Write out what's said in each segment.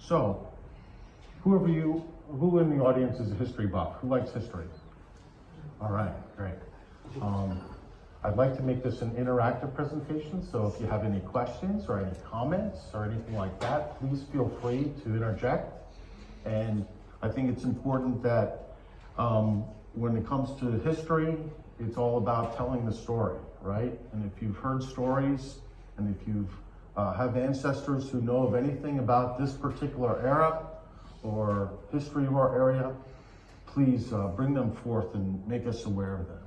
So, who in the audience is a history buff? Who likes history? All right, great. I'd like to make this an interactive presentation, so if you have any questions or any comments or anything like that, please feel free to interject. And I think it's important that when it comes to history, it's all about telling the story, right? And if you've heard stories, and if you've have ancestors who know of anything about this particular era or history of our area, please bring them forth and make us aware of them.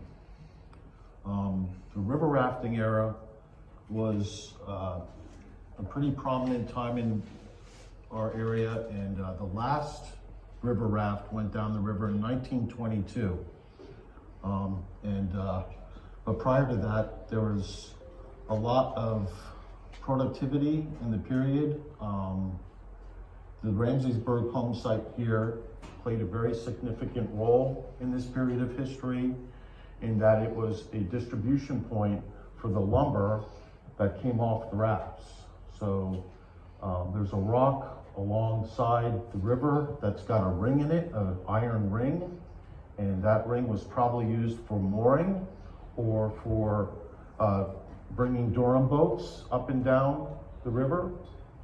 The river rafting era was a pretty prominent time in our area, and the last river raft went down the river in 1922. But prior to that, there was a lot of productivity in the period. The Ramseysburg home site here played a very significant role in this period of history, in that it was a distribution point for the lumber that came off the rafts. So there's a rock alongside the river that's got a ring in it, an iron ring, and that ring was probably used for mooring or for bringing Durham boats up and down the river.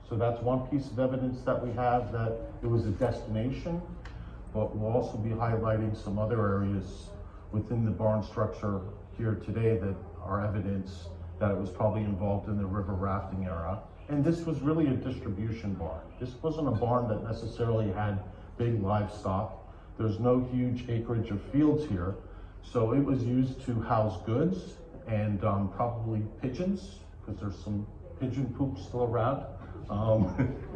So that's one piece of evidence that we have that it was a destination, but we'll also be highlighting some other areas within the barn structure here today that are evidence that it was probably involved in the river rafting era. And this was really a distribution barn. This wasn't a barn that necessarily had big livestock. There's no huge acreage of fields here. So it was used to house goods and probably pigeons, because there's some pigeon poop still around.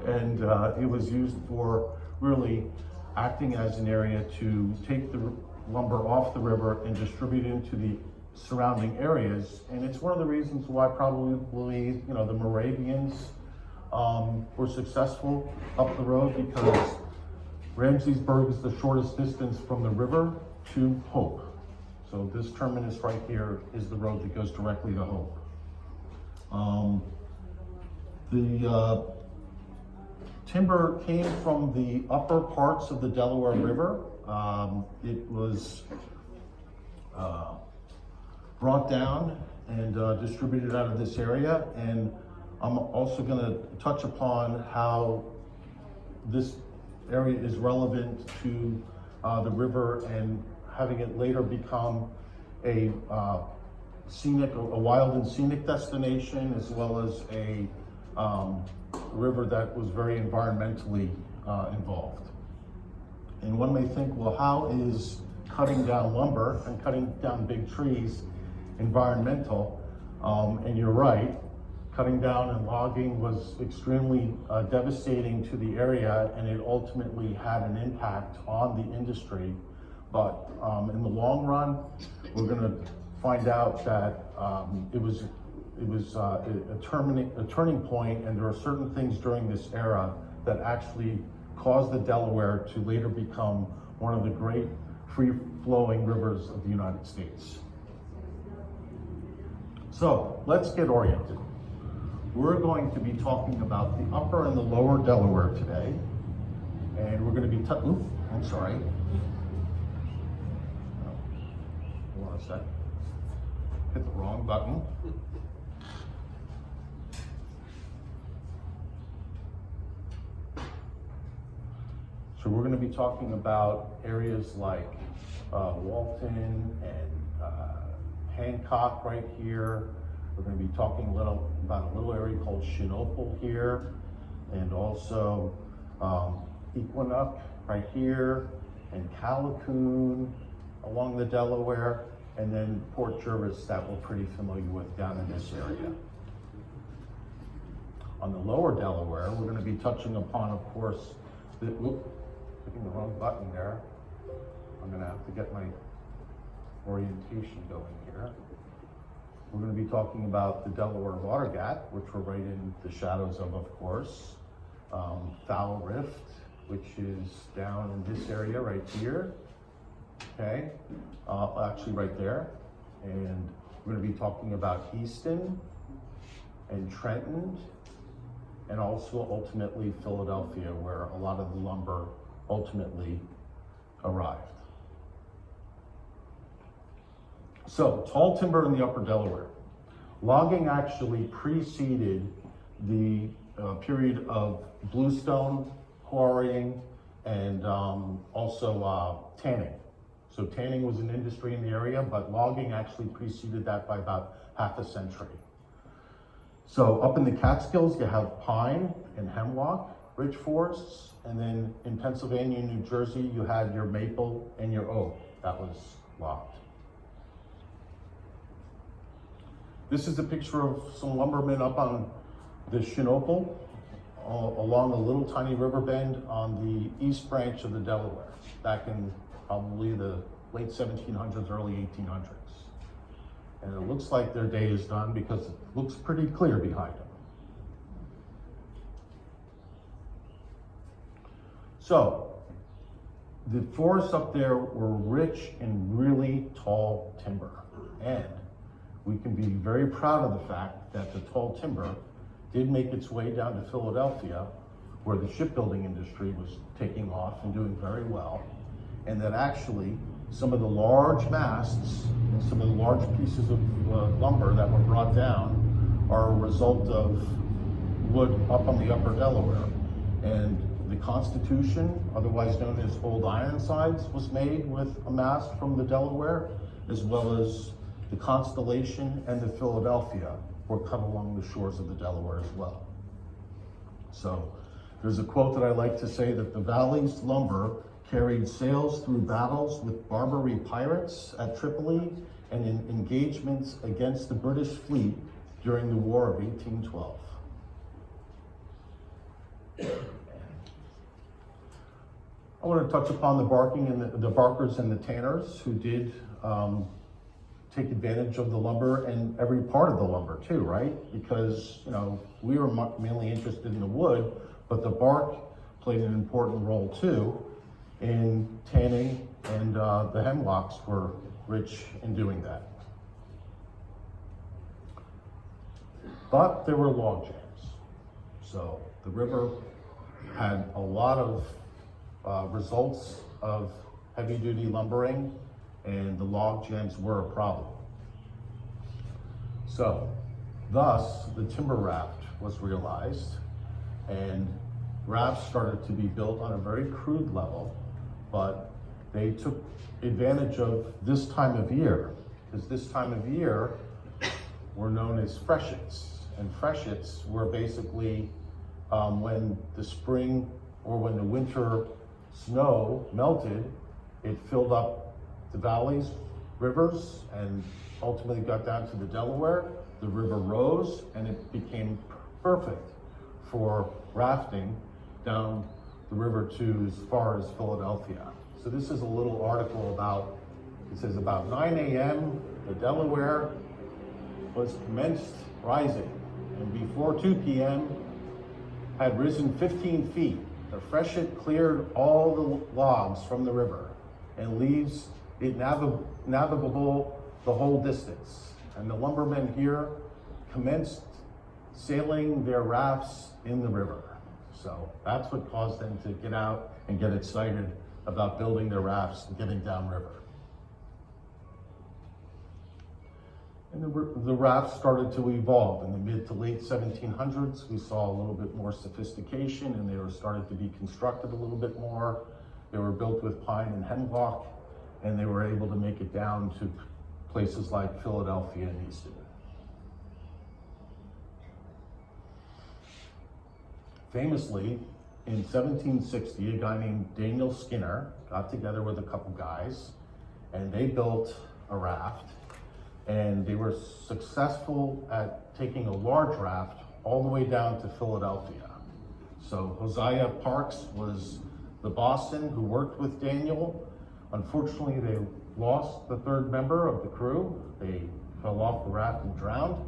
It was used for really acting as an area to take the lumber off the river and distribute it into the surrounding areas. And it's one of the reasons why probably, the Moravians were successful up the road, because Ramseysburg is the shortest distance from the river to Hope. So this terminus right here is the road that goes directly to Hope. The timber came from the upper parts of the Delaware River. It was brought down and distributed out of this area. And I'm also going to touch upon how this area is relevant to the river and having it later become a wild and scenic destination, as well as a river that was very environmentally involved. And one may think, well, how is cutting down lumber and cutting down big trees environmental? And you're right, cutting down and logging was extremely devastating to the area, and it ultimately had an impact on the industry. But in the long run, we're going to find out that it was a turning point, and there are certain things during this era that actually caused the Delaware to later become one of the great free-flowing rivers of the United States. So let's get oriented. We're going to be talking about the upper and the lower Delaware today, and we're going to be I'm sorry. Hold on a sec. Hit the wrong button. So we're going to be talking about areas like Walton and Hancock right here. We're going to be talking about a little area called Shinopal here, and also Equinox right here, and Callicoon along the Delaware, and then Port Jervis that we're pretty familiar with down in this area. On the lower Delaware, we're going to be touching upon, of course, hitting the wrong button there. I'm going to have to get my orientation going here. We're going to be talking about the Delaware Water Gap, which we're right in the shadows of course. Fowl Rift, which is down in this area right here. Okay, actually right there. And we're going to be talking about Easton and Trenton and also ultimately Philadelphia, where a lot of the lumber ultimately arrived. So, tall timber in the upper Delaware. Logging actually preceded the period of bluestone quarrying and also tanning. So tanning was an industry in the area, but logging actually preceded that by about half a century. So up in the Catskills, you have pine and hemlock, rich forests, and then in Pennsylvania and New Jersey, you had your maple and your oak that was logged. This is a picture of some lumbermen up on the Shinopel, along a little tiny river bend on the east branch of the Delaware, back in probably the late 1700s, early 1800s. And it looks like their day is done because it looks pretty clear behind them. So, the forests up there were rich in really tall timber. And we can be very proud of the fact that the tall timber did make its way down to Philadelphia, where the shipbuilding industry was taking off and doing very well. And that actually some of the large masts and some of the large pieces of lumber that were brought down are a result of wood up on the upper Delaware. And the Constitution, otherwise known as Old Ironsides, was made with a mast from the Delaware, as well as the Constellation and the Philadelphia were cut along the shores of the Delaware as well. So there's a quote that I like to say, that the Valley's lumber carried sails through battles with Barbary pirates at Tripoli and in engagements against the British fleet during the War of 1812. I want to touch upon the barking and the barkers and the tanners who did take advantage of the lumber and every part of the lumber too, right? Because, you know, we were mainly interested in the wood, but the bark played an important role too in tanning, and the hemlocks were rich in doing that. But there were log jams. So the river had a lot of results of heavy duty lumbering, and the log jams were a problem. So thus the timber raft was realized, and rafts started to be built on a very crude level, but they took advantage of this time of year, because this time of year were known as freshets. And freshets were basically when the spring or when the winter snow melted, it filled up the valleys, rivers, and ultimately got down to the Delaware. The river rose and it became perfect for rafting down the river to as far as Philadelphia. So this is a little article about, it says about 9 a.m. the Delaware was commenced rising, and before 2 p.m. had risen 15 feet. The freshet cleared all the logs from the river and leaves it navigable the whole distance. And the lumbermen here commenced sailing their rafts in the river. So that's what caused them to get out and get excited about building their rafts and getting downriver. And the rafts started to evolve. In the mid to late 1700s, we saw a little bit more sophistication, and they were started to be constructed a little bit more. They were built with pine and hemlock, and they were able to make it down to places like Philadelphia and Easton. Famously, in 1760, a guy named Daniel Skinner got together with a couple guys, and they built a raft, and they were successful at taking a large raft all the way down to Philadelphia. So Hosea Parks was the bosun who worked with Daniel. Unfortunately, they lost the third member of the crew. They fell off the raft and drowned,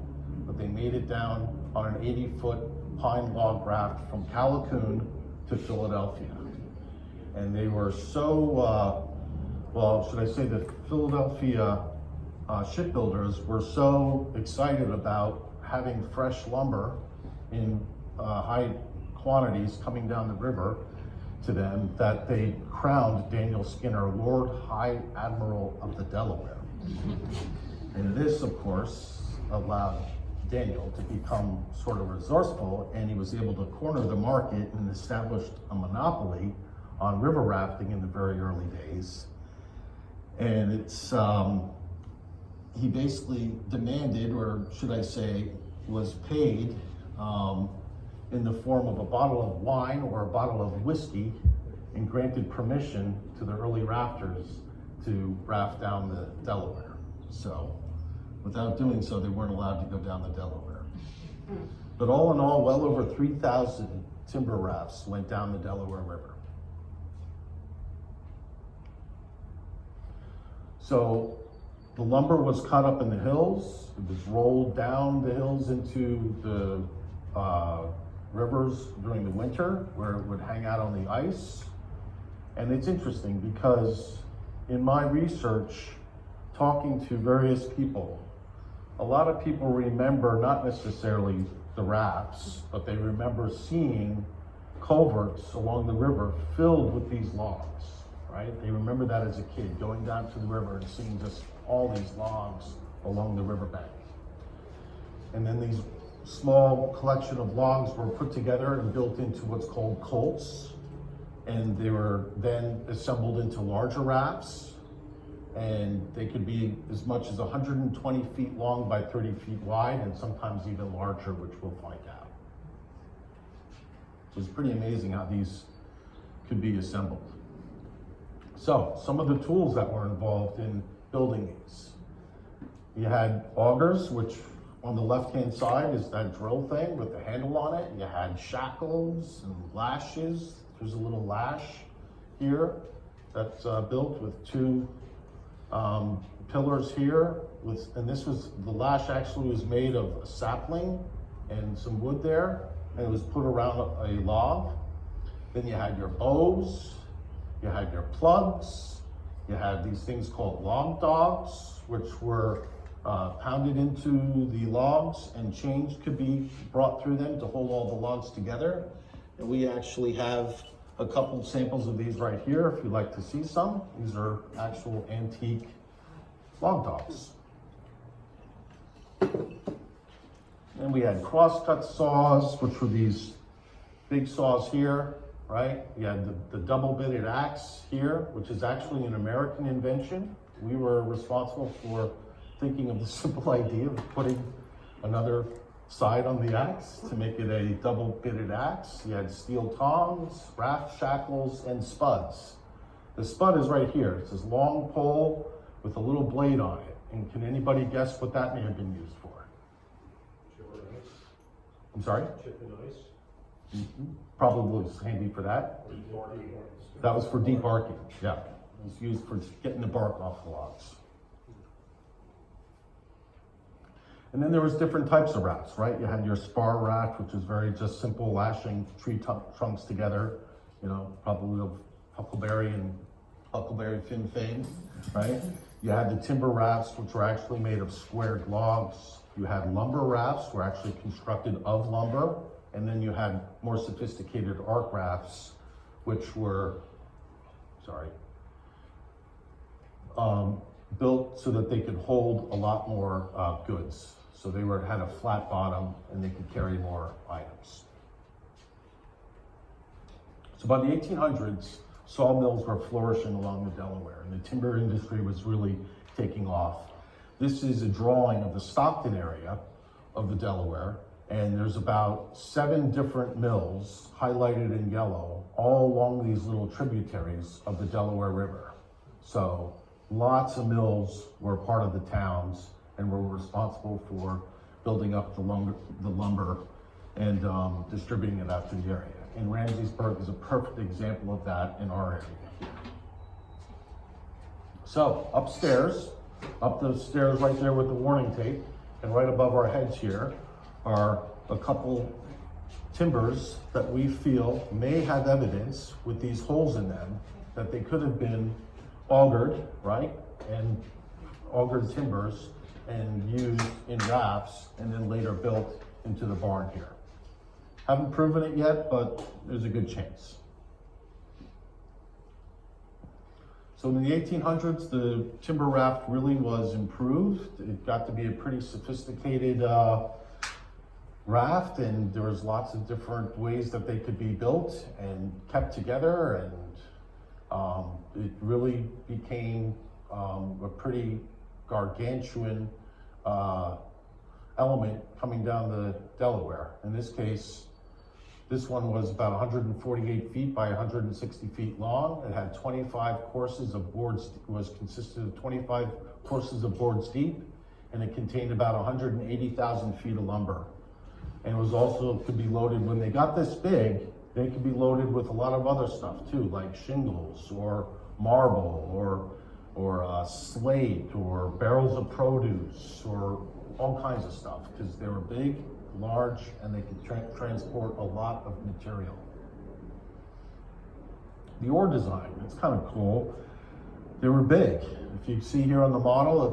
but they made it down on an 80-foot pine log raft from Callicoon to Philadelphia. And they were so, well, should I say the Philadelphia shipbuilders were so excited about having fresh lumber in high quantities coming down the river to them that they crowned Daniel Skinner Lord High Admiral of the Delaware. And this, of course, allowed Daniel to become sort of resourceful, and he was able to corner the market and established a monopoly on river rafting in the very early days. And it's, he basically demanded, or should I say, was paid in the form of a bottle of wine or a bottle of whiskey, and granted permission to the early rafters to raft down the Delaware. So without doing so, they weren't allowed to go down the Delaware. But all in all, well over 3,000 timber rafts went down the Delaware River. So the lumber was cut up in the hills. It was rolled down the hills into the rivers during the winter, where it would hang out on the ice. And it's interesting because in my research, talking to various people, a lot of people remember not necessarily the rafts, but they remember seeing culverts along the river filled with these logs, right? They remember that as a kid, going down to the river and seeing just all these logs along the riverbank. And then these small collection of logs were put together and built into what's called colts. And they were then assembled into larger rafts. And they could be as much as 120 feet long by 30 feet wide, and sometimes even larger, which we'll find out. So it's pretty amazing how these could be assembled. So some of the tools that were involved in building these. You had augers, which on the left-hand side is that drill thing with the handle on it. You had shackles and lashes. There's a little lash here that's built with two pillars here. And this was, the lash actually was made of a sapling and some wood there, and it was put around a log. Then you had your bows, you had your plugs, you had these things called log dogs, which were pounded into the logs, and chains could be brought through them to hold all the logs together. And we actually have a couple samples of these right here if you'd like to see some. These are actual antique log dogs. And we had crosscut saws, which were these big saws here, right? You had the double-bitted axe here, which is actually an American invention. We were responsible for thinking of the simple idea of putting another side on the axe to make it a double-bitted axe. You had steel tongs, raft shackles, and spuds. The spud is right here. It's this long pole with a little blade on it. And can anybody guess what that may have been used for? Chip and ice. I'm sorry? Chip and ice. Mm-hmm. Probably was handy for that. Deep arcing. That was for deep arcing, yeah. It was used for getting the bark off the logs. And then there was different types of rafts, right? You had your spar raft, which is very just simple lashing tree trunks together, you know, probably of huckleberry and huckleberry fin fame, right? You had the timber rafts, which were actually made of squared logs. You had lumber rafts, were actually constructed of lumber. And then you had more sophisticated arc rafts, which were, built so that they could hold a lot more goods. So they had a flat bottom and they could carry more items. So by the 1800s, sawmills were flourishing along the Delaware, and the timber industry was really taking off. This is a drawing of the Stockton area of the Delaware, and there's about 7 different mills highlighted in yellow, all along these little tributaries of the Delaware River. So lots of mills were part of the towns and were responsible for building up the lumber and distributing it out to the area. And Ramseysburg is a perfect example of that in our area. So upstairs, up the stairs right there with the warning tape, and right above our heads here are a couple timbers that we feel may have evidence with these holes in them that they could have been augered, right? And augered timbers and used in rafts and then later built into the barn here. Haven't proven it yet, but there's a good chance. So in the 1800s, the timber raft really was improved. It got to be a pretty sophisticated raft, and there was lots of different ways that they could be built and kept together, and it really became a pretty gargantuan element coming down the Delaware. In this case, this one was about 148 feet by 160 feet long. It had 25 courses of boards, consisted of 25 courses of boards deep, and it contained about 180,000 feet of lumber. And it was also, could be loaded, when they got this big, they could be loaded with a lot of other stuff too, like shingles or marble or slate or barrels of produce or all kinds of stuff, because they were big, large, and they could transport a lot of material. The oar design, it's kind of cool. They were big. If you see here on the model,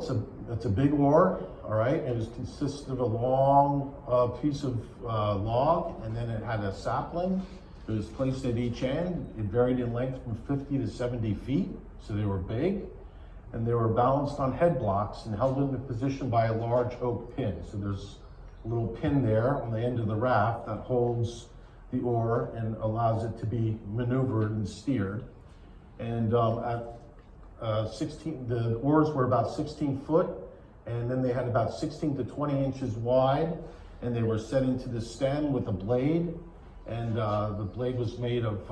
it's a big oar, all right? It consists of a long piece of log, and then it had a sapling. It was placed at each end. It varied in length from 50 to 70 feet, so they were big. And they were balanced on head blocks and held into position by a large oak pin. So there's a little pin there on the end of the raft that holds the oar and allows it to be maneuvered and steered. And the oars were about 16 foot, and then they had about 16 to 20 inches wide, and they were set into the stem with a blade, and the blade was made of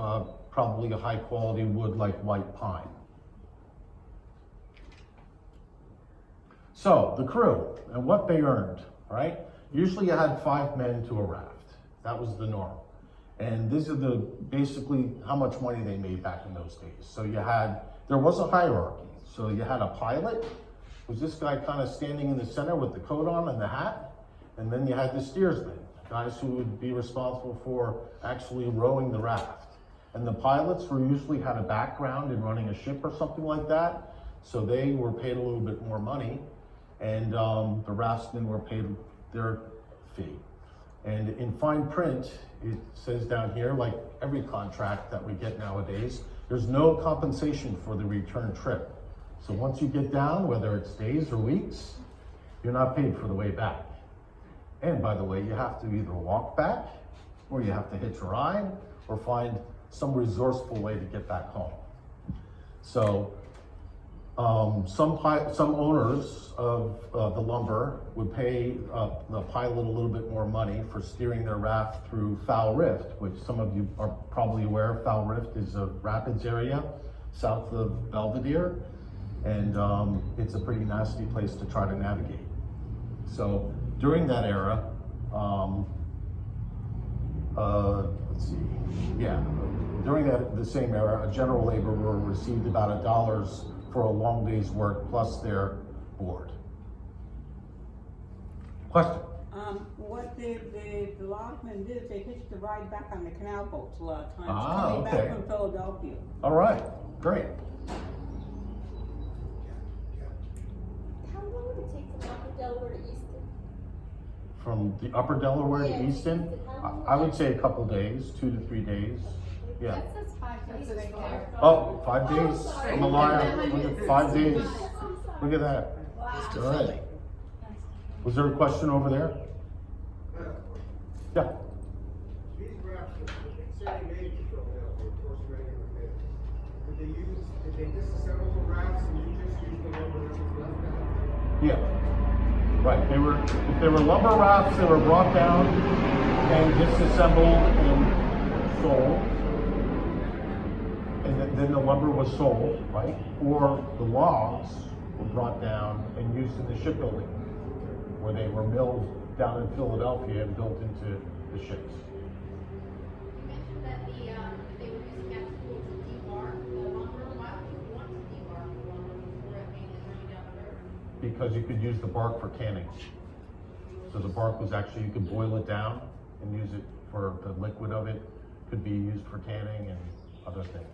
probably a high quality wood like white pine. So the crew and what they earned, right? Usually you had 5 men to a raft. That was the norm. And these are basically how much money they made back in those days. So there was a hierarchy. So you had a pilot, was this guy kind of standing in the center with the coat on and the hat. And then you had the steersmen, guys who would be responsible for actually rowing the raft. And the pilots usually had a background in running a ship or something like that. So they were paid a little bit more money. And the raftsmen were paid their fee. And in fine print, it says down here, like every contract that we get nowadays, there's no compensation for the return trip. So once you get down, whether it's days or weeks, you're not paid for the way back. And by the way, you have to either walk back, or you have to hitch a ride, or find some resourceful way to get back home. So some owners of the lumber would pay the pilot a little bit more money for steering their raft through Foul Rift, which some of you are probably aware. Foul Rift is a rapids area south of Belvedere, and it's a pretty nasty place to try to navigate. So during that era, let's see, yeah, during the same era, a general laborer received about $1 for a long day's work plus their board. Question? What the logsmen did, they hitched the ride back on the canal boats a lot of times, Ah, coming okay. back from Philadelphia. All right, great. How long would it take from Upper Delaware to Easton? From the upper Delaware Yeah, to Easton, I would say a couple days, 2 to 3 days. Yeah. That says 5 days right there. Oh, 5 days? sorry. I'm a liar. Look at 5 days. I'm sorry. Look at that. Wow. All right. Was there a question over there? Yeah. These rafts, say they made it to Philadelphia, of course, regular made. Did they disassemble the rafts and you just used the lumber that was left out? Yeah. Right. If they were lumber rafts, they were brought down and disassembled and sold. And then the lumber was sold, right? Or the logs were brought down and used in the shipbuilding, where they were milled down in Philadelphia and built into the ships. You mentioned that they were using gas tools to debark the lumber. Why would you want to debark the lumber before it being running down the river? Because you could use the bark for canning. So the bark was actually, you could boil it down and use it for the liquid of it, could be used for canning and other things.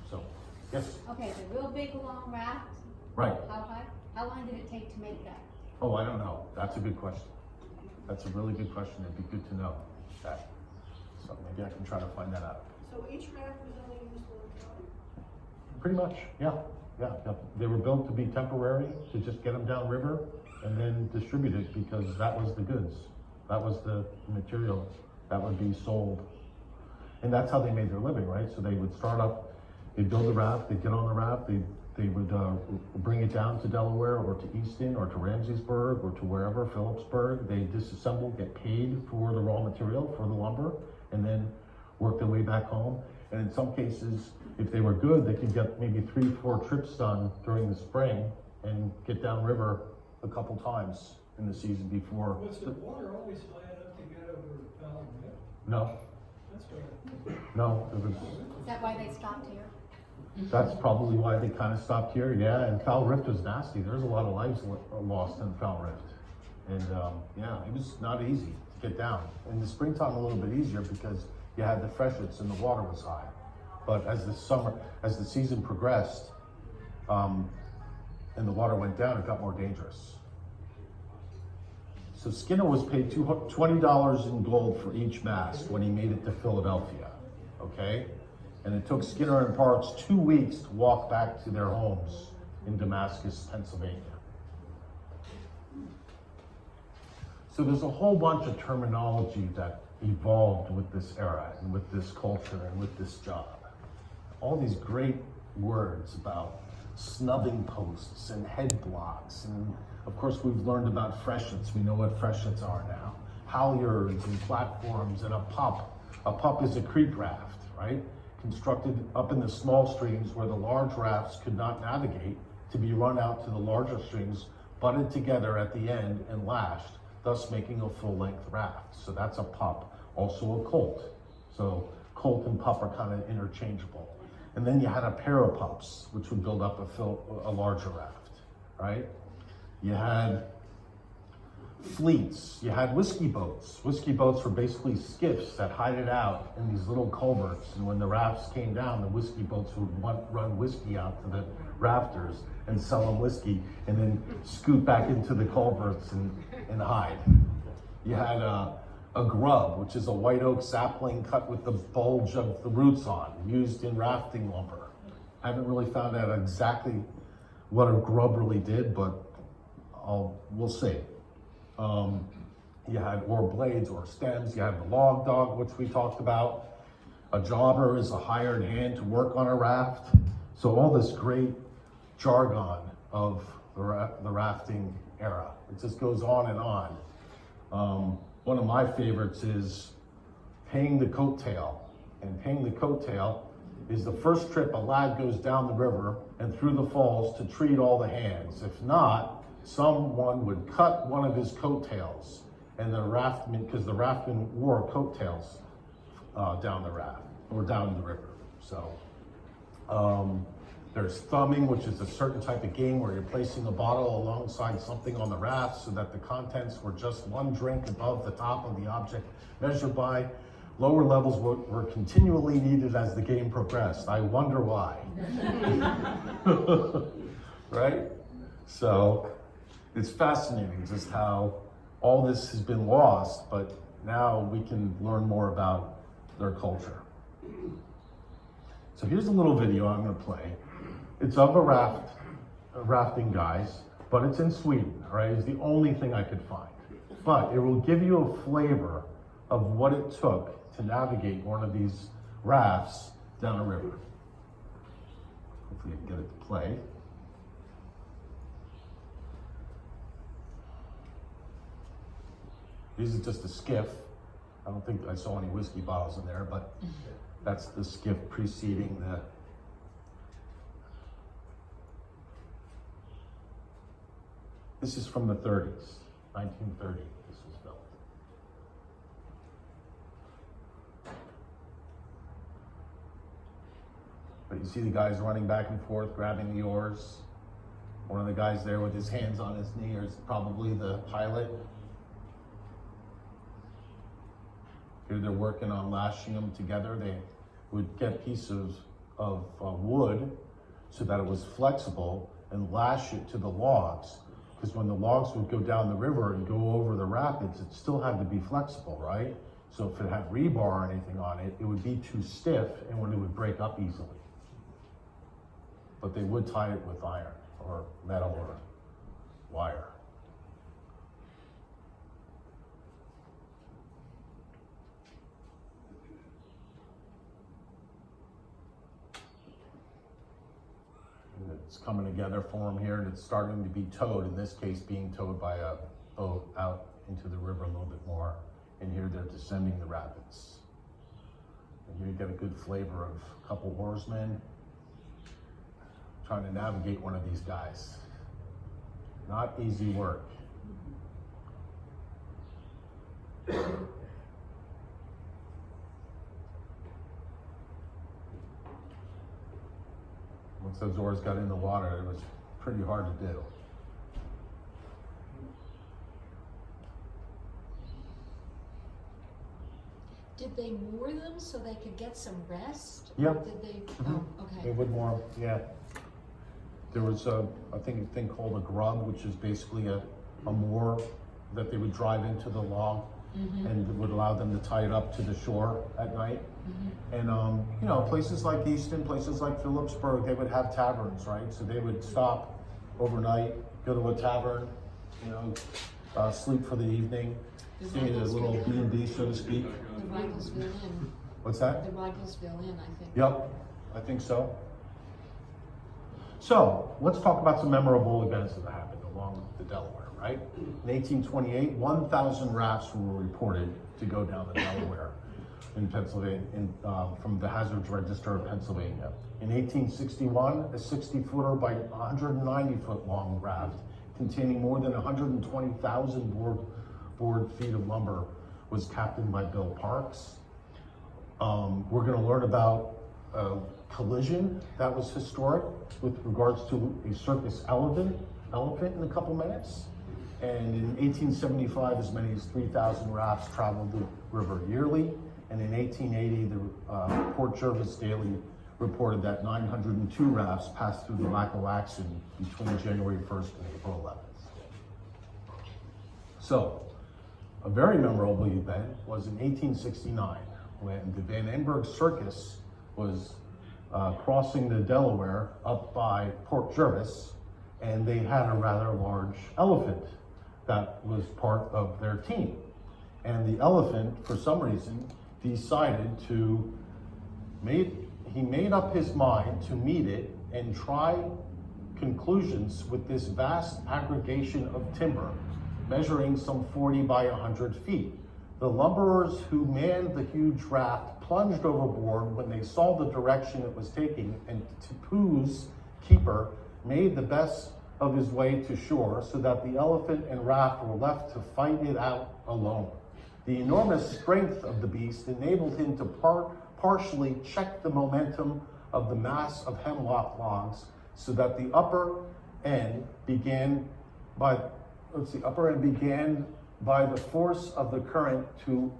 So, yes, Okay, the real big long raft, right. how high? How long did it take to make that? Oh, I don't know. That's a good question. That's a really good question. It'd be good to know that. So maybe I can try to find that out. So each raft was only used one time? Pretty much, yeah. They were built to be temporary, to just get them downriver and then distribute it because that was the goods. That was the material that would be sold. And that's how they made their living, right? So they would start up, they'd build a raft, they'd get on the raft, they would bring it down to Delaware or to Easton or to Ramseysburg or to wherever, Phillipsburg. They disassemble, get paid for the raw material, for the lumber, and then work their way back home. And in some cases, if they were good, they could get maybe 3-4 trips done during the spring and get downriver a couple times in the season before. Was the water always high enough to get over the Fowler River? No, That's what no, it was. Is that why they stopped here? That's probably why they kind of stopped here, yeah, and Foul Rift was nasty. There's a lot of lives lost in Foul Rift. And yeah, it was not easy to get down. In the springtime, a little bit easier because you had the freshets and the water was high. But as the season progressed, and the water went down, it got more dangerous. So Skinner was paid $20 in gold for each mast when he made it to Philadelphia, okay? And it took Skinner and Parks 2 weeks to walk back to their homes in Damascus, Pennsylvania. So there's a whole bunch of terminology that evolved with this era and with this culture and with this job. All these great words about snubbing posts and head blocks, and of course we've learned about freshets. We know what freshets are now. Halyards and platforms and a pup. A pup is a creek raft, right? Constructed up in the small streams where the large rafts could not navigate, to be run out to the larger streams, butted together at the end and lashed, thus making a full-length raft. So that's a pup. Also a colt. So colt and pup are kind of interchangeable. And then you had a pair of pups, which would build up a larger raft, right? You had fleets, you had whiskey boats. Whiskey boats were basically skiffs that hided out in these little culverts, and when the rafts came down, the whiskey boats would run whiskey out to the rafters and sell them whiskey, and then scoot back into the culverts and hide. You had a grub, which is a white oak sapling cut with the bulge of the roots on, used in rafting lumber. I haven't really found out exactly what a grub really did, but we'll see. You had oar blades or stems. You had the log dog, which we talked about. A jobber is a hired hand to work on a raft. So all this great jargon of the rafting era. It just goes on and on. One of my favorites is paying the coattail. And paying the coattail is the first trip a lad goes down the river and through the falls to treat all the hands. If not, someone would cut one of his coattails, and the raftman, because the raftman wore coattails down the raft or down the river. So there's thumbing, which is a certain type of game where you're placing a bottle alongside something on the raft so that the contents were just one drink above the top of the object measured by. Lower levels were continually needed as the game progressed. I wonder why. Right? So it's fascinating just how all this has been lost, but now we can learn more about their culture. So here's a little video I'm going to play. It's of a rafting guys, but it's in Sweden, all right? It's the only thing I could find. But it will give you a flavor of what it took to navigate one of these rafts down a river. Hopefully I can get it to play. This is just a skiff. I don't think I saw any whiskey bottles in there, but that's the skiff preceding the. This is from the 30s, 1930, this was built. But you see the guys running back and forth, grabbing the oars. One of the guys there with his hands on his knee is probably the pilot. Here they're working on lashing them together. They would get pieces of wood so that it was flexible and lash it to the logs, because when the logs would go down the river and go over the rapids, it still had to be flexible, right? So if it had rebar or anything on it, it would be too stiff and it would break up easily. But they would tie it with iron or metal or wire. And it's coming together for them here, and it's starting to be towed, in this case being towed by a boat out into the river a little bit more. And here they're descending the rapids. And here you get a good flavor of a couple oarsmen trying to navigate one of these guys. Not easy work. Once those oars got in the water, it was pretty hard to do. Did they moor them so they could get some rest? Yep. Or did they, Mhm. oh, They okay. would more, yeah. There was I think a thing called a grub, which is basically a moor that they would drive into the log and it would allow them to tie it up to the shore at night. And, you know, places like Easton, places like Phillipsburg, they would have taverns, right? So they would stop overnight, go to a tavern, you know, sleep for the evening, stay in a little B&B, so to speak. The Rigelsville Inn, What's that? the Rigelsville Inn, I think. Yep, I think so. So, let's talk about some memorable events that happened along the Delaware, right? In 1828, 1,000 rafts were reported to go down the Delaware in Pennsylvania, from the Hazards Register of Pennsylvania. In 1861, a 60-footer by 190-foot long raft containing more than 120,000 board feet of lumber was captained by Bill Parks. We're going to learn about a collision that was historic with regards to a circus elephant in a couple minutes. And in 1875, as many as 3,000 rafts traveled the river yearly. And in 1880, the Port Jervis Daily reported that 902 rafts passed through the Lackawaxen between January 1st and April 11th. So, a very memorable event was in 1869 when the Van Enberg Circus was crossing the Delaware up by Port Jervis, and they had a rather large elephant that was part of their team. And the elephant, for some reason, decided he made up his mind to meet it and try conclusions with this vast aggregation of timber, measuring some 40 by 100 feet. The lumberers who manned the huge raft plunged overboard when they saw the direction it was taking, and Tipu's keeper made the best of his way to shore so that the elephant and raft were left to fight it out alone. The enormous strength of the beast enabled him to partially check the momentum of the mass of hemlock logs so that the upper end began by the force of the current to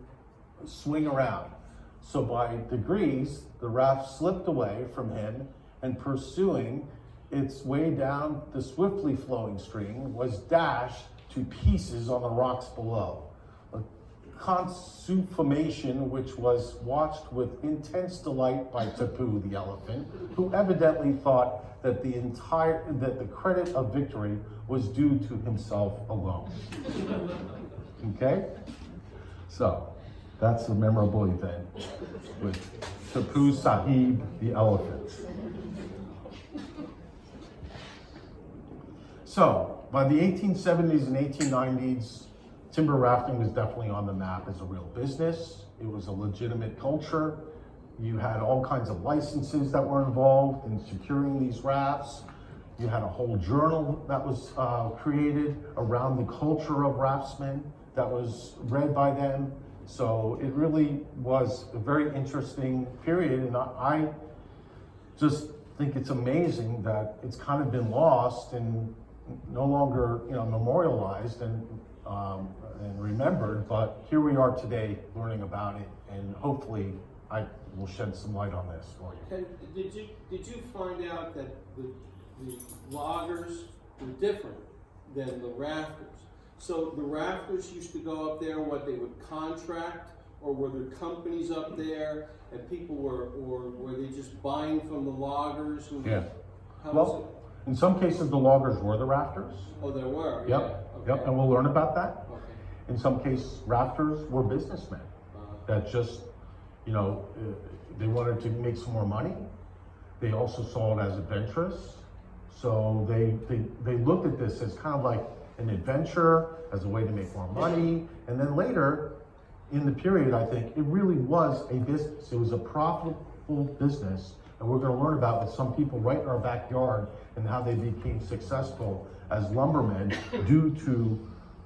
swing around. So by degrees, the raft slipped away from him, and pursuing its way down the swiftly flowing stream was dashed to pieces on the rocks below. A consummation which was watched with intense delight by Tipu the elephant, who evidently thought that the credit of victory was due to himself alone. Okay? So, that's a memorable event with Tipu Sahib the elephant. So, by the 1870s and 1890s, timber rafting was definitely on the map as a real business. It was a legitimate culture. You had all kinds of licenses that were involved in securing these rafts. You had a whole journal that was created around the culture of raftsmen that was read by them. So it really was a very interesting period, and I just think it's amazing that it's kind of been lost and no longer, memorialized and remembered. But here we are today, learning about it, and hopefully I will shed some light on this for you. And did you find out that the loggers were different than the rafters. So the rafters used to go up there, what they would contract, or were there companies up there and people were, or were they just buying from the loggers? Yeah. How was Well, in some cases, the loggers were the rafters. it? Oh, there were, Yep, yeah. yep, Okay. and we'll learn about that. Okay. In some cases, rafters were businessmen that just, you know, they wanted to make some more money. They also saw it as adventurous. So they looked at this as kind of like an adventure, as a way to make more money. And then later in the period, I think it really was a business. It was a profitable business. And we're gonna learn about with some people right in our backyard and how they became successful as lumbermen due to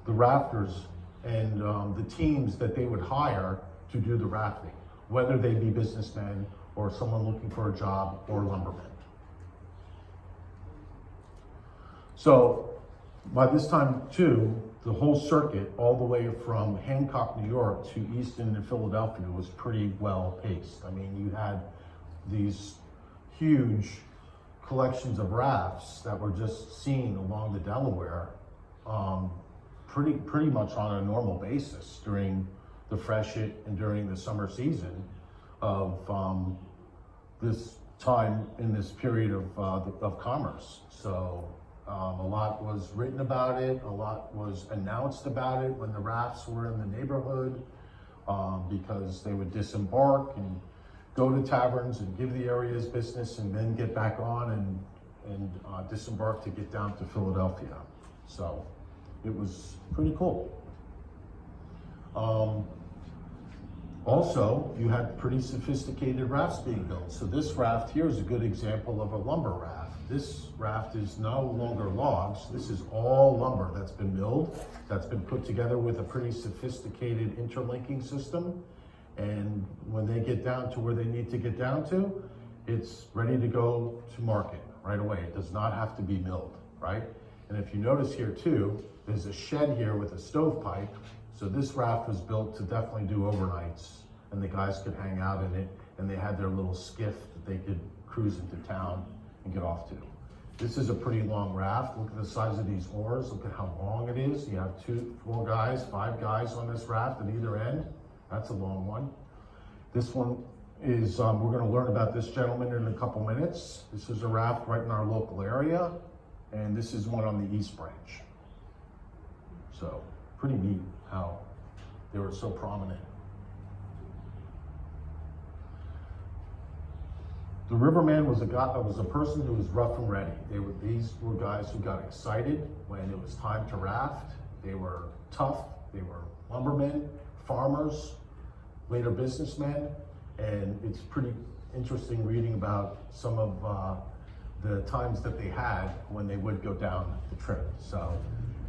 the rafters and the teams that they would hire to do the rafting, whether they be businessmen or someone looking for a job or lumbermen. So by this time too, the whole circuit, all the way from Hancock, New York to Easton and Philadelphia was pretty well paced. I mean, you had these huge collections of rafts that were just seen along the Delaware pretty much on a normal basis during the freshet and during the summer season of this time in this period of commerce. So a lot was written about it, a lot was announced about it when the rafts were in the neighborhood, because they would disembark and go to taverns and give the area's business and then get back on and disembark to get down to Philadelphia. So it was pretty cool. Also, you had pretty sophisticated rafts being built. So this raft here is a good example of a lumber raft. This raft is no longer logs. This is all lumber that's been milled, that's been put together with a pretty sophisticated interlinking system. And when they get down to where they need to get down to, it's ready to go to market right away. It does not have to be milled, right? And if you notice here too, there's a shed here with a stovepipe. So this raft was built to definitely do overnights, and the guys could hang out in it, and they had their little skiff that they could cruise into town and get off to. This is a pretty long raft. Look at the size of these oars. Look at how long it is. You have 2, 4 guys, 5 guys on this raft at either end. That's a long one. This one is, we're gonna learn about this gentleman in a couple minutes. This is a raft right in our local area, and this is one on the East Branch. So, pretty neat how they were so prominent. The Riverman was a person who was rough and ready. These were guys who got excited when it was time to raft. They were tough, they were lumbermen, farmers, later businessmen, and it's pretty interesting reading about some of the times that they had when they would go down the trip. So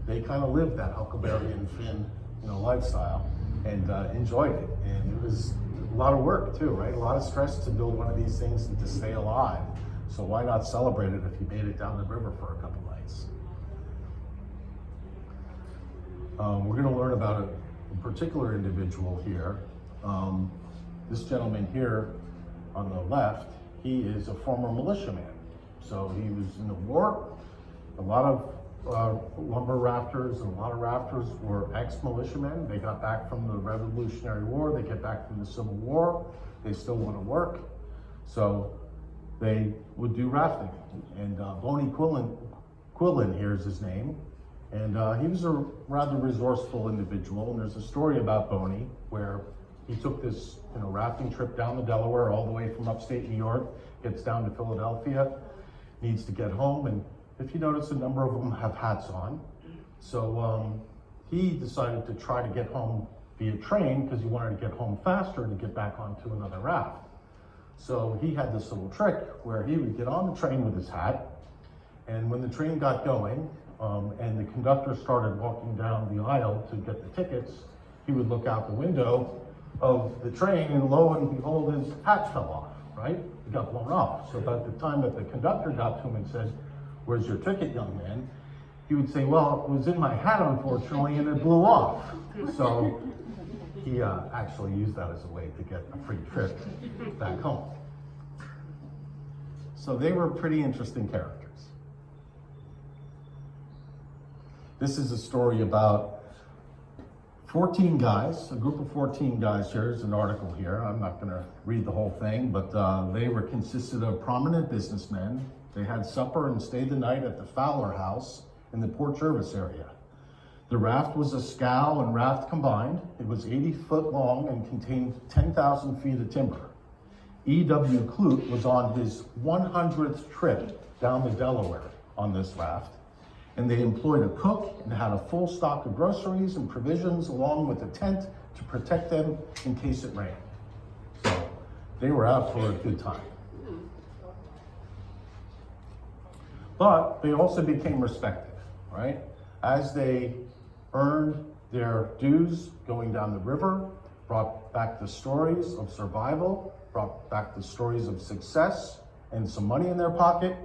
they kind of lived that Huckleberry and Finn, lifestyle, and enjoyed it. And it was a lot of work too, right? A lot of stress to build one of these things and to stay alive. So why not celebrate it if you made it down the river for a couple nights? We're going to learn about a particular individual here. This gentleman here on the left, he is a former militiaman. So he was in the war. A lot of lumber rafters and a lot of rafters were ex-militiamen. They got back from the Revolutionary War, they get back from the Civil War, they still want to work. So they would do rafting. And Boney Quillen here is his name. And he was a rather resourceful individual. And there's a story about Boney where he took this rafting trip down the Delaware all the way from upstate New York, gets down to Philadelphia, needs to get home, and if you notice, a number of them have hats on. So he decided to try to get home via train because he wanted to get home faster and to get back onto another raft. So he had this little trick where he would get on the train with his hat, and when the train got going and the conductor started walking down the aisle to get the tickets, he would look out the window of the train and lo and behold, his hat fell off, right? It got blown off. So by the time that the conductor got to him and said, "Where's your ticket, young man?" he would say, "Well, it was in my hat, unfortunately, and it blew off." So he actually used that as a way to get a free trip back home. So they were pretty interesting characters. This is a story about 14 guys, a group of 14 guys. Here's an article here. I'm not gonna read the whole thing, but they were consisted of prominent businessmen. They had supper and stayed the night at the Fowler House in the Port Jervis area. The raft was a scow and raft combined. It was 80 foot long and contained 10,000 feet of timber. E.W. Clute was on his 100th trip down the Delaware on this raft, and they employed a cook and had a full stock of groceries and provisions along with a tent to protect them in case it rained. So they were out for a good time. But they also became respected, right? As they earned their dues going down the river, brought back the stories of survival, brought back the stories of success and some money in their pocket,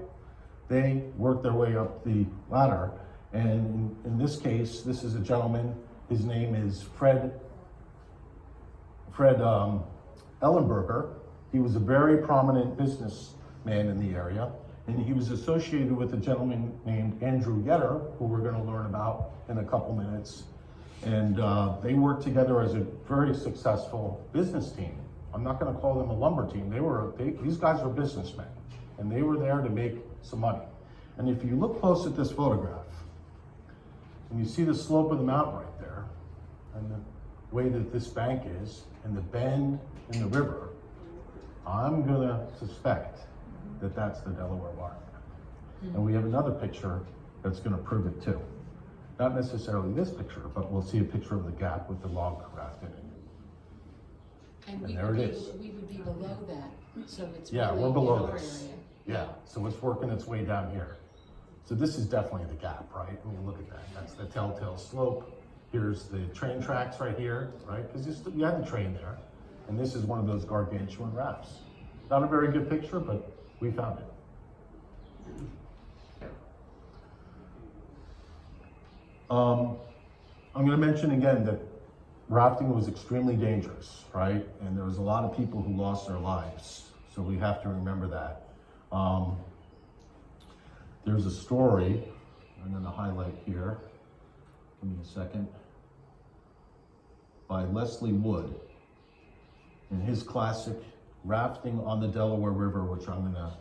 they worked their way up the ladder. And in this case, this is a gentleman, his name is Fred Ellenberger. He was a very prominent businessman in the area, and he was associated with a gentleman named Andrew Yetter, who we're going to learn about in a couple minutes. And they worked together as a very successful business team. I'm not going to call them a lumber team. These guys were businessmen, and they were there to make some money. And if you look close at this photograph, and you see the slope of the mountain right there, and the way that this bank is, and the bend in the river, I'm going to suspect that that's the Delaware Water. And we have another picture that's going to prove it too. Not necessarily this picture, but we'll see a picture of the gap with the log raft in it. And And there it is. we would be below that, so it's Yeah, really we're in below our this. area. Yeah, so it's working its way down here. So this is definitely the gap, right? I mean, look at that. That's the telltale slope. Here's the train tracks right here, right? Because you had the train there. And this is one of those gargantuan rafts. Not a very good picture, but we found it. I'm going to mention again that rafting was extremely dangerous, right? And there was a lot of people who lost their lives. So we have to remember that. There's a story I'm going to highlight here. Give me a second. By Leslie Wood in his classic Rafting on the Delaware River, which I'm going to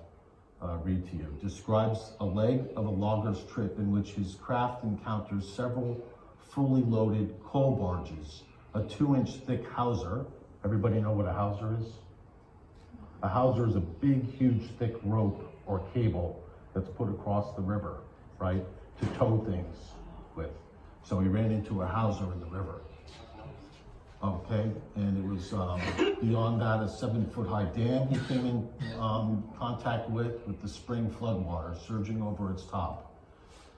read to you, describes a leg of a logger's trip in which his craft encounters several fully loaded coal barges, a 2-inch thick hawser. Everybody know what a hawser is? A hawser is a big, huge, thick rope or cable that's put across the river, right, to tow things with. So he ran into a hawser in the river. Okay, and it was beyond that a 7-foot high dam he came in contact with the spring floodwater surging over its top.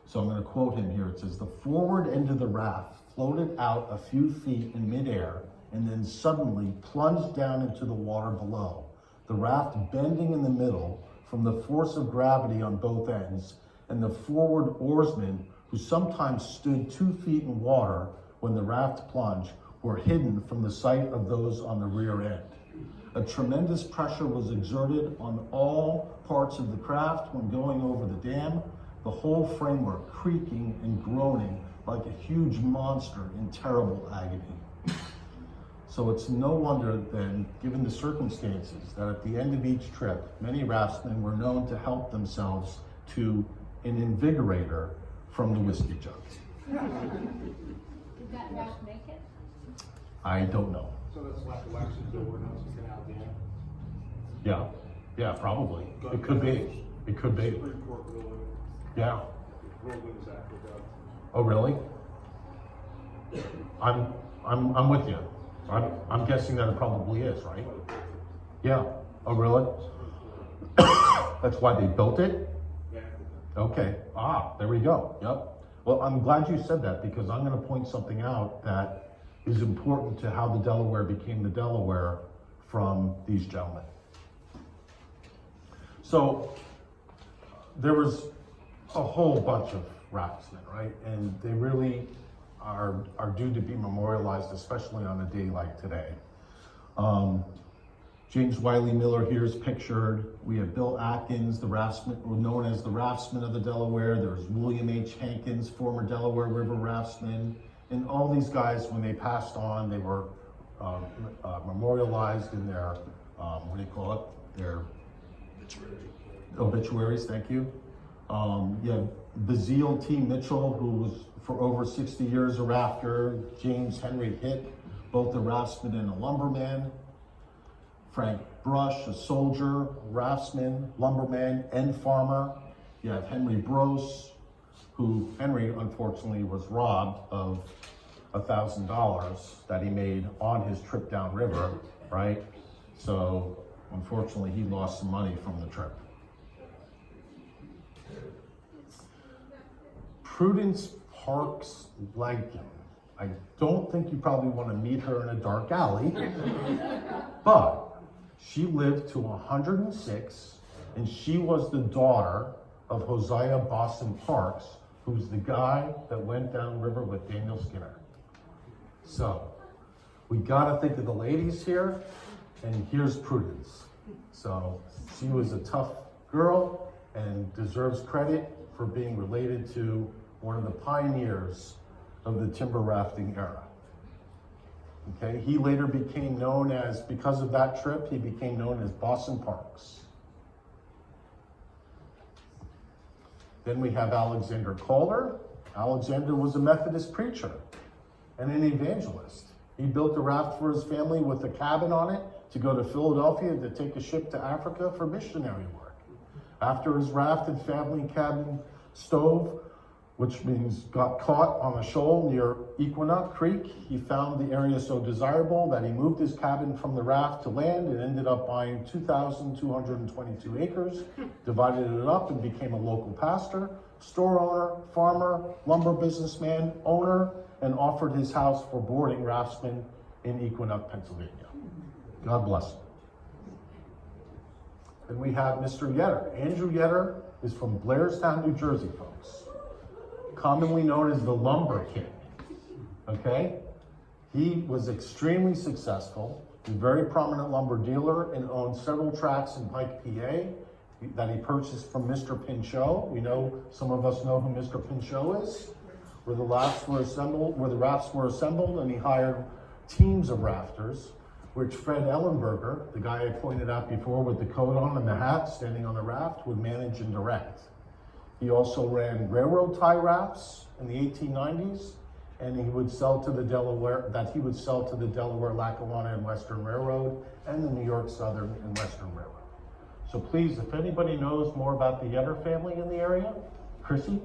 So I'm going to quote him here. It says, "The forward end of the raft floated out a few feet in midair and then suddenly plunged down into the water below. The raft bending in the middle from the force of gravity on both ends, and the forward oarsmen, who sometimes stood 2 feet in water when the raft plunged, were hidden from the sight of those on the rear end. A tremendous pressure was exerted on all parts of the craft when going over the dam, the whole framework creaking and groaning like a huge monster in terrible agony." So it's no wonder then, given the circumstances, that at the end of each trip, many raftsmen were known to help themselves to an invigorator from the whiskey jug. Did that raft make it? I don't know. So that's like the Wax's door, now it's Canal Dam. Yeah, probably. It could be. It could be. Supreme Court building, Yeah. buildings after that. Oh, really? I'm with you. I'm guessing that it probably is, right? Yeah. Oh, really? That's why they built it? Yeah. Okay. There we go. Yep. Well, I'm glad you said that, because I'm going to point something out that is important to how the Delaware became the Delaware from these gentlemen. So there was a whole bunch of raftsmen, right? And they really are due to be memorialized, especially on a day like today. James Wiley Miller here is pictured. We have Bill Atkins, the raftsman, known as the raftsman of the Delaware. There's William H. Hankins, former Delaware River raftsman. And all these guys, when they passed on, they were memorialized in their, what do you call it? Their obituaries, thank you. You have Bazile T. Mitchell, who was for over 60 years a rafter. James Henry Hitt, both a raftsman and a lumberman. Frank Brush, a soldier, a raftsman, lumberman, and farmer. You have Henry Brose, who Henry unfortunately was robbed of $1,000 that he made on his trip downriver, right? So unfortunately he lost some money from the trip. Prudence Parks Langton. I don't think you probably want to meet her in a dark alley, but she lived to 106, and she was the daughter of Hosea Boston Parks, who's the guy that went downriver with Daniel Skinner. So we gotta think of the ladies here, and here's Prudence. So she was a tough girl and deserves credit for being related to one of the pioneers of the timber rafting era. Okay, he later became known as, because of that trip, he became known as Boston Parks. Then we have Alexander Calder. Alexander was a Methodist preacher and an evangelist. He built a raft for his family with a cabin on it to go to Philadelphia to take a ship to Africa for missionary work. After his raft and family cabin stove, which means got caught on a shoal near Equinox Creek, he found the area so desirable that he moved his cabin from the raft to land and ended up buying 2,222 acres, divided it up and became a local pastor, store owner, farmer, lumber businessman, owner, and offered his house for boarding raftsmen in Equinox, Pennsylvania. God bless him. Then we have Mr. Yetter. Andrew Yetter is from Blairstown, New Jersey, folks. Commonly known as the Lumber King, okay? He was extremely successful, a very prominent lumber dealer, and owned several tracts in Pike, PA, that he purchased from Mr. Pinchot. We know, some of us know who Mr. Pinchot is, where the rafts were assembled, and he hired teams of rafters, which Fred Ellenberger, the guy I pointed out before with the coat on and the hat, standing on the raft, would manage and direct. He also ran railroad tie rafts in the 1890s, and he would sell to the Delaware, Lackawanna and Western Railroad, and the New York Southern and Western Railroad. So please, if anybody knows more about the Yetter family in the area, Chrissy,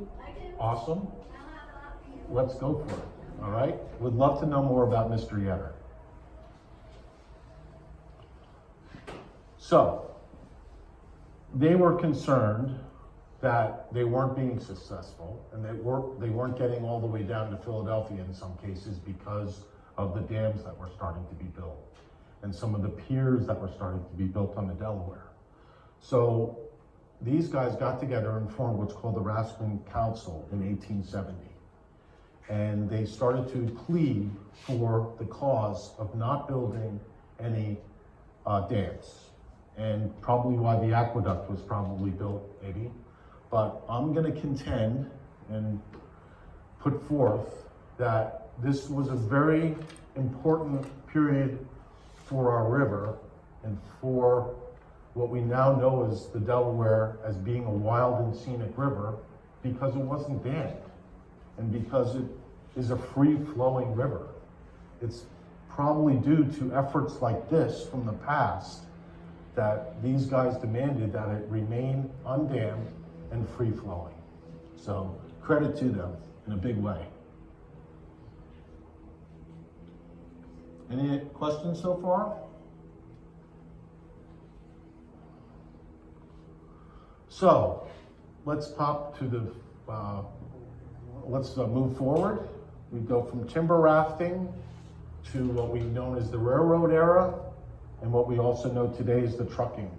awesome. Let's go for it, all right? Would love to know more about Mr. Yetter. So, they were concerned that they weren't being successful, and they weren't getting all the way down to Philadelphia in some cases because of the dams that were starting to be built and some of the piers that were starting to be built on the Delaware. So these guys got together and formed what's called the Raftsmen Council in 1870. And they started to plead for the cause of not building any dams, and probably why the aqueduct was probably built, maybe. But I'm going to contend and put forth that this was a very important period for our river and for what we now know as the Delaware as being a wild and scenic river, because it wasn't dammed and because it is a free-flowing river. It's probably due to efforts like this from the past that these guys demanded that it remain undammed and free-flowing. So credit to them in a big way. Any questions so far? So let's pop to the, let's move forward. We go from timber rafting to what we know as the railroad era, and what we also know today is the trucking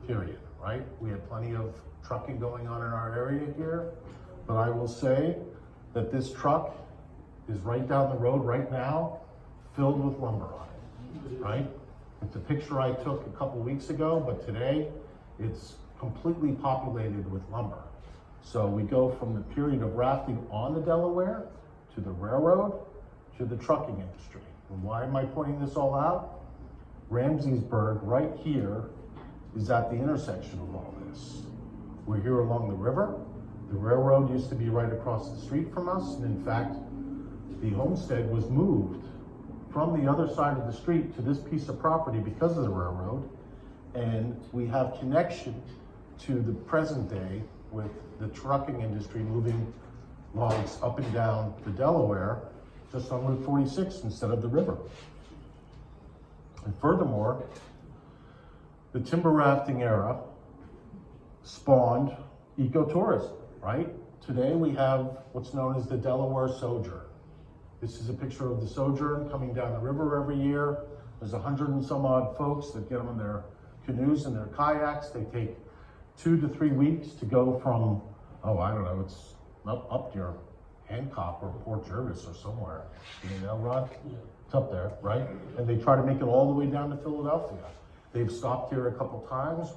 period, right? We have plenty of trucking going on in our area here, but I will say that this truck is right down the road right now, filled with lumber on it, right? It's a picture I took a couple weeks ago, but today it's completely populated with lumber. So we go from the period of rafting on the Delaware to the railroad to the trucking industry. And why am I pointing this all out? Ramseysburg right here is at the intersection of all this. We're here along the river. The railroad used to be right across the street from us, and in fact, the homestead was moved from the other side of the street to this piece of property because of the railroad, and we have connection to the present day with the trucking industry moving logs up and down the Delaware just on Route 46 instead of the river. And furthermore, the timber rafting era spawned ecotourism, right? Today we have what's known as the Delaware Sojourn. This is a picture of the Sojourn coming down the river every year. There's 100 and some odd folks that get them in their canoes and their kayaks. They take 2 to 3 weeks to go from, oh, I don't know, it's up near Hancock or Port Jervis or somewhere. You know, Rod? It's up there, right? And they try to make it all the way down to Philadelphia. They've stopped here a couple times.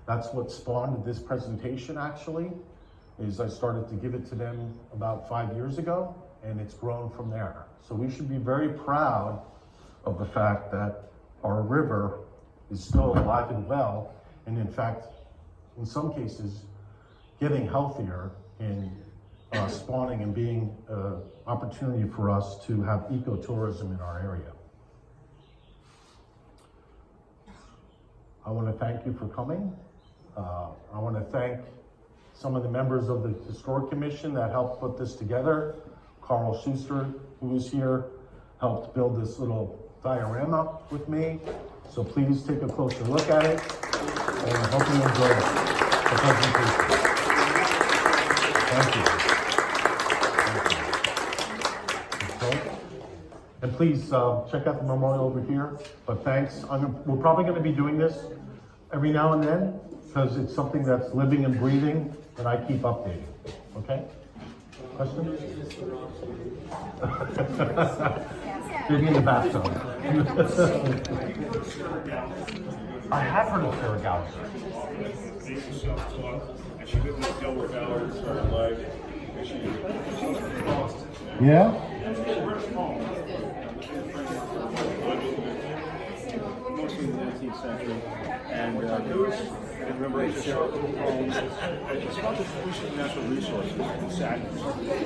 That's what spawned this presentation actually, is I started to give it to them about 5 years ago, and it's grown from there. So we should be very proud of the fact that our river is still alive and well, and in fact, in some cases, getting healthier in spawning and being an opportunity for us to have ecotourism in our area. I want to thank you for coming. I want to thank some of the members of the Historic Commission that helped put this together. Carl Schuster, who was here, helped build this little diorama with me. So please take a closer look at it, and I hope you enjoy the presentation. Thank you. Okay. And please check out the memorial over here. But thanks. We're probably going to be doing this every now and then because it's something that's living and breathing, and I keep updating. Okay? Question? Maybe in the bathtub. I have heard of Sarah Gallagher. She's self-taught, and she lived in the Delaware Valley her entire life. And she was Boston. Yeah? Mostly in the 19th century. And I remember it's short little poems. It's about the pollution of natural resources and sadness.